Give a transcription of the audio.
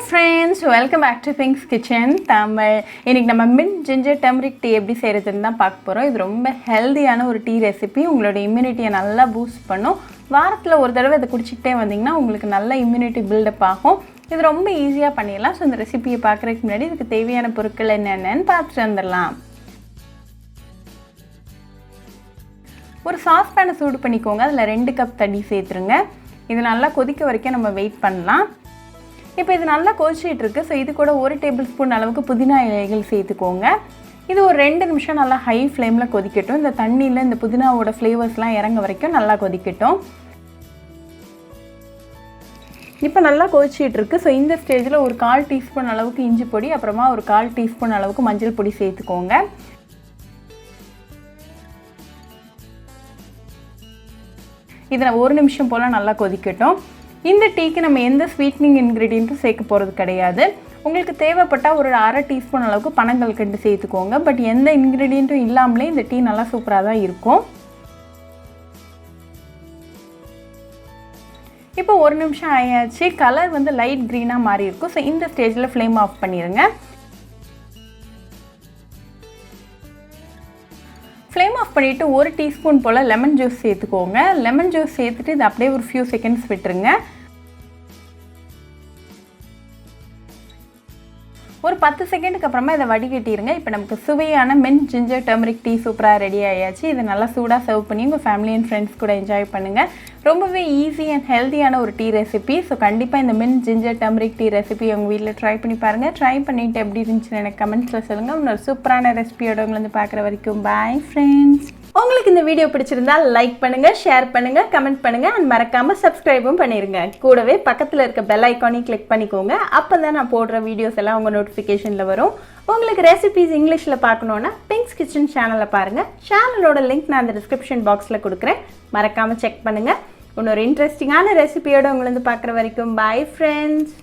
friends, welcome back to Pink's Kitchen Tamil. இன்னைக்கு நம்ம mint ginger turmeric tea எப்படி செய்யறதுன்னு தான் பார்க்க போறோம். இது ரொம்ப ஹெல்தியான ஒரு டீ ரெசிபி. உங்களோட இம்யூனிட்டியை நல்லா பூஸ்ட் பண்ணும். வாரத்துல ஒரு தடவை இத குடிச்சிட்டே வந்தீங்கன்னா உங்களுக்கு நல்ல இம்யூனிட்டி பில்ட் அப் ஆகும். இது ரொம்ப ஈஸியா பண்ணிடலாம். சோ இந்த ரெசிபியை பார்க்கறதுக்கு முன்னாடி இதுக்கு தேவையான பொருட்கள் என்னென்னன்னு பார்த்துட்டு வந்துடலாம். ஒரு சாஸ் பேனை சூடு பண்ணிக்கோங்க. அதுல 2 கப் தண்ணி சேர்த்துருங்க. இது நல்லா கொதிக்க வரைக்கும் நம்ம வெயிட் பண்ணலாம். இப்போ இது நல்லா கொதிச்சிட்டு இருக்கு. சோ இது கூட 1 டேபிள்ஸ்பூன் அளவுக்கு புதினா இலைகள் சேர்த்துக்கோங்க. இது ஒரு 2 நிமிஷம் நல்லா ஹை ஃப்ளேம்ல கொதிக்கட்டும். இந்த தண்ணியில இந்த புதினாவோட ஃப்ளேவர்ஸ்லாம் இறங்க வரைக்கும் நல்லா கொதிக்கட்டும். இப்போ நல்லா கொதிச்சிட்டு இருக்கு. சோ இந்த ஸ்டேஜ்ல ஒரு 1/4 டீஸ்பூன் அளவுக்கு இஞ்சி பொடி, அப்புறமா ஒரு 1/4 டீஸ்பூன் அளவுக்கு மஞ்சள் பொடி சேர்த்துக்கோங்க. இத 1 நிமிஷம் போல நல்லா கொதிக்கட்டும். இந்த டீக்கு நம்ம எந்த ஸ்வீட்னிங் இன்கிரிடியன்ட்டும் சேர்க்க போறது கிடையாது. உங்களுக்கு தேவைப்பட்டா ஒரு 1/2 டீஸ்பூன் அளவுக்கு பனங்கல்கண்டு சேர்த்துக்கோங்க. பட் எந்த இன்கிரிடியன்ட்டும் இல்லாமலே இந்த டீ நல்லா சூப்பரா தான் இருக்கும். இப்போ 1 நிமிஷம் ஆயாச்சு. கலர் வந்து லைட் கிரீனா மாறி இருக்கும். சோ இந்த ஸ்டேஜ்ல ஃப்ளேம் ஆஃப் பண்ணிருங்க. ஃப்ளேம் ஆஃப் பண்ணிட்டு 1 டீஸ்பூன் போல லெமன் ஜூஸ் சேர்த்துக்கோங்க. லெமன் ஜூஸ் சேர்த்துட்டு இத அப்படியே ஒரு few seconds விட்டுருங்க. ஒரு 10 செகண்டுக்கு அப்புறமா இத வடிகட்டிடுங்க. இப்போ நமக்கு சுவையான mint ginger turmeric டீ சூப்பரா ரெடி ஆயாச்சு. இத நல்லா சூடா சர்வ் பண்ணி உங்க ஃபேமிலி அண்ட் ஃப்ரெண்ட்ஸ் கூட என்ஜாய் பண்ணுங்க. ரொம்பவே ஈஸி அண்ட் ஹெல்தியான ஒரு டீ ரெசிபி. சோ கண்டிப்பா இந்த mint ginger turmeric tea recipe உங்க வீட்ல ட்ரை பண்ணி பாருங்க. ட்ரை பண்ணிட்டு எப்படி இருந்துச்சுன்னு எனக்கு கமெண்ட்ஸ்ல சொல்லுங்க. இன்னொரு சூப்பரான ரெசிபியோட உங்களை வந்து பார்க்குற வரைக்கும் பை ஃப்ரெண்ட்ஸ். உங்களுக்கு இந்த வீடியோ பிடிச்சிருந்தா லைக் பண்ணுங்க, ஷேர் பண்ணுங்க, கமெண்ட் பண்ணுங்க and மறக்காம சப்ஸ்கிரைபும் பண்ணிருங்க. கூடவே பக்கத்துல இருக்க பெல் ஐகானை கிளிக் பண்ணிக்கோங்க. அப்பதான் நான் போடுற வீடியோஸ் எல்லாம் உங்க நோட்டிஃபிகேஷன்ல வரும். உங்களுக்கு ரெசிபீஸ் இங்கிலீஷ்ல பார்க்கணும்னா பிங்க்ஸ் கிச்சன் சேனலை பாருங்க. சேனலோட லிங்க் நான் அந்த டிஸ்கிரிப்ஷன் பாக்ஸ்ல கொடுக்குறேன். மறக்காம செக் பண்ணுங்க. இன்னொரு இன்ட்ரெஸ்டிங்கான ரெசிபியோட உங்களை வந்து பார்க்குற வரைக்கும் பை ஃப்ரெண்ட்ஸ்.